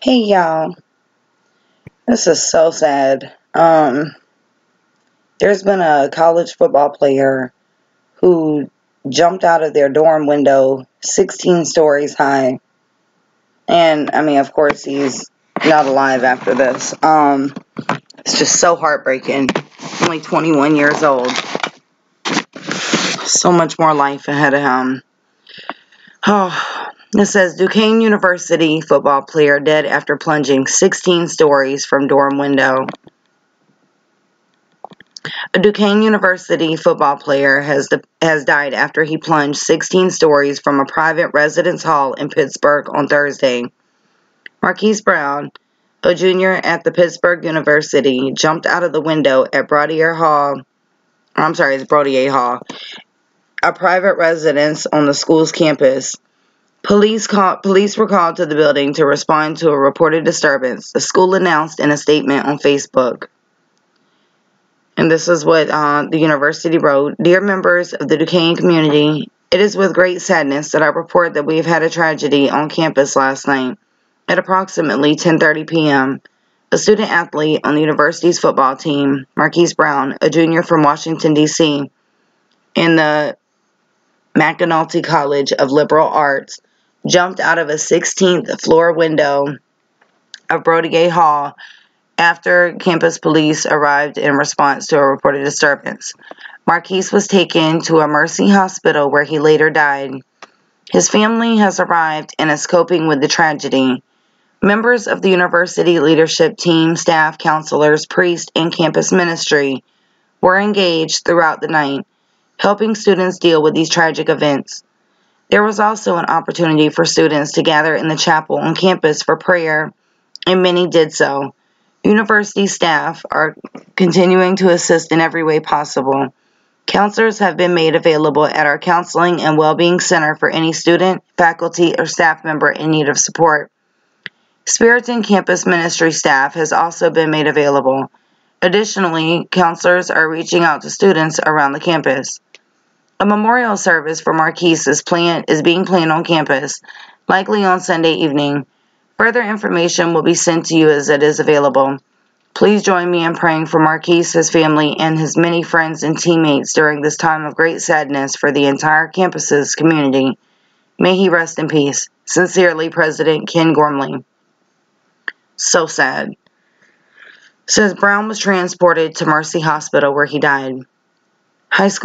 Hey y'all, this is so sad. There's been a college football player who jumped out of their dorm window 16 stories high. And I mean, of course, he's not alive after this. It's just so heartbreaking. Only 21 years old. So much more life ahead of him. Oh, it says Duquesne University football player dead after plunging 16 stories from dorm window. A Duquesne University football player has died after he plunged 16 stories from a private residence hall in Pittsburgh on Thursday. Marquis Brown, a junior at the Pittsburgh University, jumped out of the window at Brodier Hall, a private residence on the school's campus. Police were called to the building to respond to a reported disturbance, the school announced in a statement on Facebook. And this is what the university wrote. Dear members of the Duquesne community, it is with great sadness that I report that we have had a tragedy on campus last night. At approximately 10:30 p.m., a student athlete on the university's football team, Marquis Brown, a junior from Washington, D.C., in the McAnulty College of Liberal Arts, jumped out of a 16th floor window of Brodier Hall after campus police arrived in response to a reported disturbance. Marquis was taken to a Mercy hospital where he later died. His family has arrived and is coping with the tragedy. Members of the university leadership team, staff, counselors, priests, and campus ministry were engaged throughout the night, helping students deal with these tragic events. There was also an opportunity for students to gather in the chapel on campus for prayer, and many did so. University staff are continuing to assist in every way possible. Counselors have been made available at our Counseling and Wellbeing Center for any student, faculty, or staff member in need of support. Spiriton campus ministry staff has also been made available. Additionally, counselors are reaching out to students around the campus. A memorial service for Marquis is being planned on campus, likely on Sunday evening. Further information will be sent to you as it is available. Please join me in praying for Marquis, his family, and his many friends and teammates during this time of great sadness for the entire campus's community. May he rest in peace. Sincerely, President Ken Gormley. So sad. Says Brown was transported to Mercy Hospital where he died. I was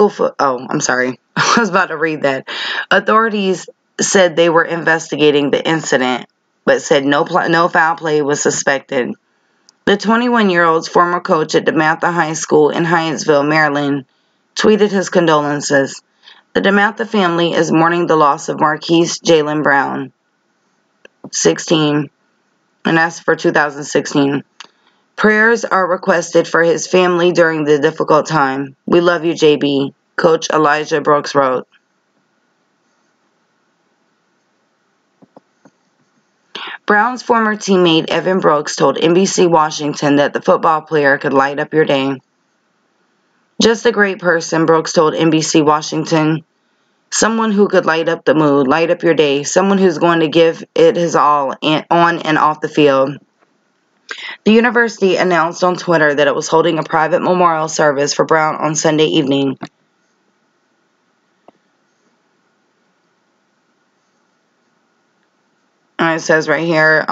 about to read that. Authorities said they were investigating the incident, but said no foul play was suspected. The 21-year-old's former coach at DeMatha High School in Hyattsville, Maryland, tweeted his condolences. The DeMatha family is mourning the loss of Marquis Jalen Brown, 16, and that's for 2016. Prayers are requested for his family during the difficult time. We love you, JB, Coach Elijah Brooks wrote. Brown's former teammate Evan Brooks told NBC Washington that the football player could light up your day. Just a great person, Brooks told NBC Washington. Someone who could light up the mood, light up your day, someone who's going to give it his all on and off the field. The university announced on Twitter that it was holding a private memorial service for Brown on Sunday evening. And it says right here,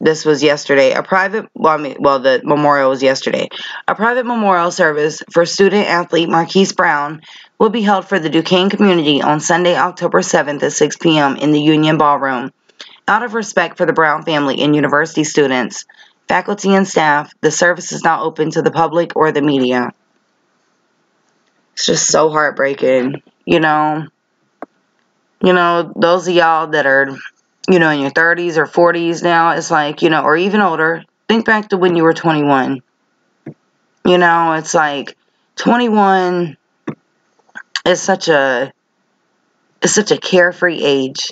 this was yesterday. The memorial was yesterday. A private memorial service for student athlete Marquis Brown will be held for the Duquesne community on Sunday, October 7th at 6 p.m. in the Union Ballroom. Out of respect for the Brown family and university students, faculty, and staff, the service is not open to the public or the media. It's just so heartbreaking, those of y'all that are, in your 30s or 40s now, it's like, or even older, think back to when you were 21. It's like 21 is such a carefree age,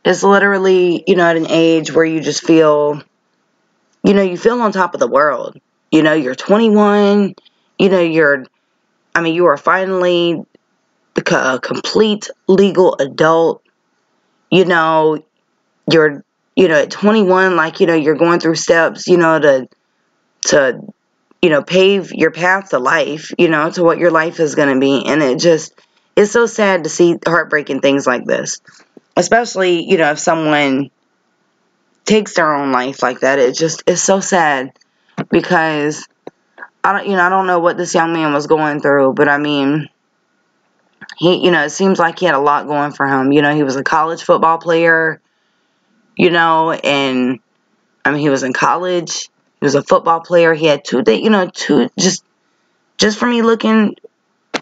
It's literally, at an age where you just feel, you feel on top of the world. You're 21, you are finally a complete legal adult. You're at 21, like, you're going through steps, to pave your path to life, to what your life is going to be. And it's so sad to see heartbreaking things like this, especially, if someone takes their own life like that. It's so sad, because I don't know what this young man was going through, but I mean, it seems like he had a lot going for him. He was a college football player, and I mean, he was in college. He was a football player. He had just for me looking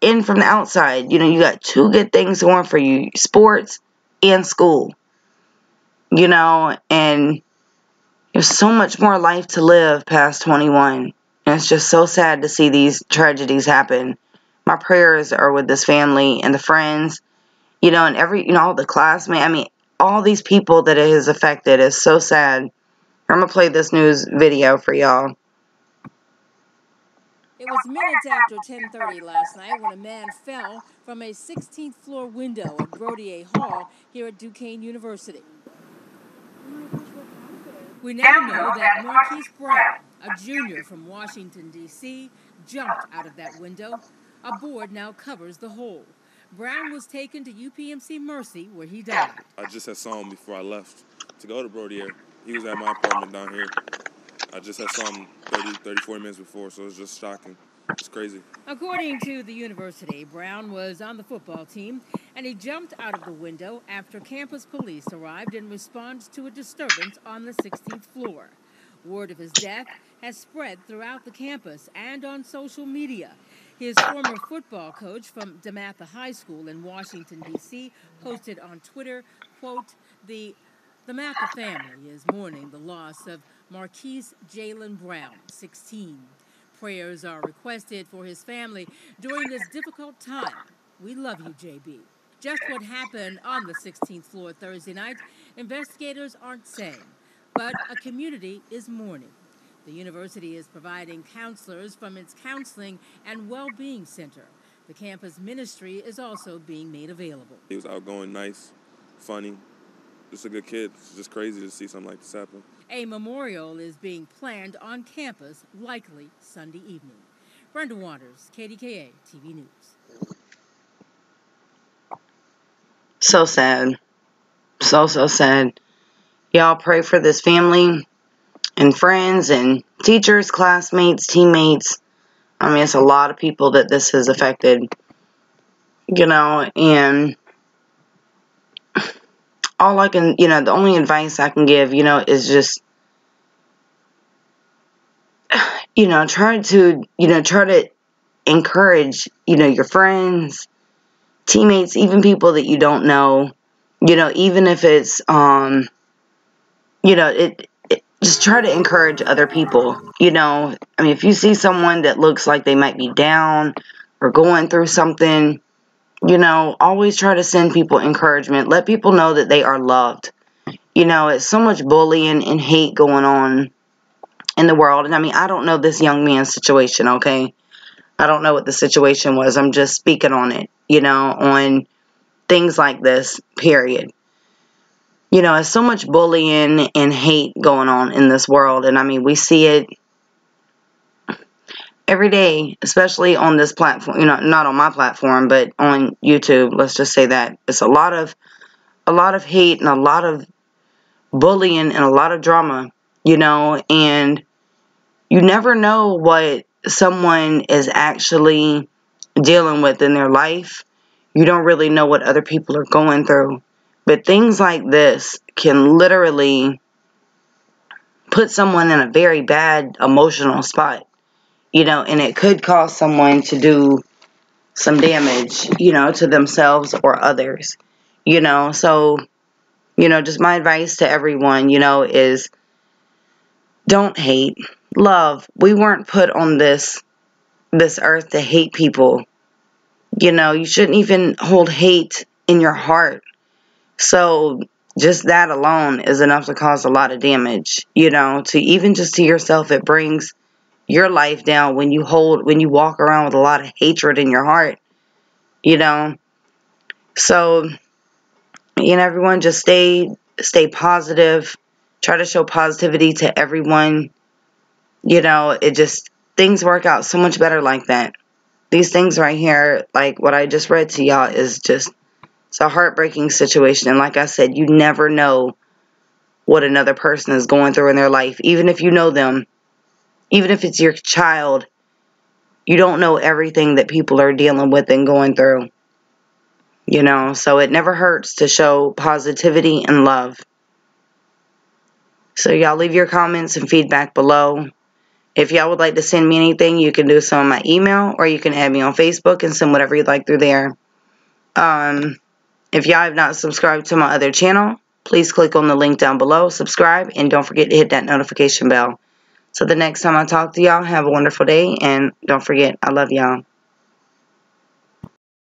in from the outside, you got two good things going for you: sports and school, and there's so much more life to live past 21. And it's just so sad to see these tragedies happen. My prayers are with this family and the friends, and all the classmates. I mean, all these people that it has affected is so sad. I'm going to play this news video for y'all. It was minutes after 10:30 last night when a man fell from a 16th floor window at Brodier Hall here at Duquesne University. We now know that Marquis Brown, a junior from Washington, D.C., jumped out of that window. A board now covers the hole. Brown was taken to UPMC Mercy, where he died. I just had saw him before I left to go to Brodier. He was at my apartment down here. I just had saw him 40 minutes before, so it was just shocking. It's crazy. According to the university, Brown was on the football team, and he jumped out of the window after campus police arrived in response to a disturbance on the 16th floor. Word of his death has spread throughout the campus and on social media. His former football coach from DeMatha High School in Washington, D.C., posted on Twitter, quote, the Matha family is mourning the loss of Marquis Jalen Brown, 16. Prayers are requested for his family during this difficult time. We love you, JB. Just what happened on the 16th floor Thursday night, investigators aren't saying, but a community is mourning. The university is providing counselors from its Counseling and Well-Being Center. The campus ministry is also being made available. He was outgoing, nice, funny, just a good kid. It's just crazy to see something like this happen. A memorial is being planned on campus, likely Sunday evening. Brenda Waters, KDKA TV News. So sad. So sad. Y'all pray for this family and friends and teachers, classmates, teammates. I mean, it's a lot of people that this has affected, and all I can, the only advice I can give, is just, try to encourage, your friends, teammates, even people that you don't know, even if it's, just try to encourage other people, I mean, if you see someone that looks like they might be down or going through something, always try to send people encouragement. Let people know that they are loved. It's so much bullying and hate going on in the world. And I mean, I don't know this young man's situation, okay? I don't know what the situation was. I'm just speaking on it, on things like this, period. There's so much bullying and hate going on in this world. And I mean, we see it every day, especially on this platform, not on my platform, but on YouTube. Let's just say that it's a lot of hate and a lot of bullying and a lot of drama, and you never know what someone is actually dealing with in their life. You don't really know what other people are going through. But things like this can literally put someone in a very bad emotional spot, and it could cause someone to do some damage, to themselves or others, So, just my advice to everyone, is don't hate. Love. We weren't put on this earth to hate people. You shouldn't even hold hate in your heart. So just that alone is enough to cause a lot of damage, to even just to yourself. It brings your life down when you walk around with a lot of hatred in your heart, So, everyone just stay positive, Try to show positivity to everyone. You know, things work out so much better like that. These things right here, like what I just read to y'all, it's a heartbreaking situation. And like I said, you never know what another person is going through in their life. Even if you know them, even if it's your child, you don't know everything that people are dealing with and going through. You know, so it never hurts to show positivity and love. So y'all leave your comments and feedback below. If y'all would like to send me anything, you can do so on my email, or you can add me on Facebook and send whatever you'd like through there. If y'all have not subscribed to my other channel, please click on the link down below, subscribe, and don't forget to hit that notification bell. So the next time I talk to y'all, have a wonderful day, and don't forget, I love y'all.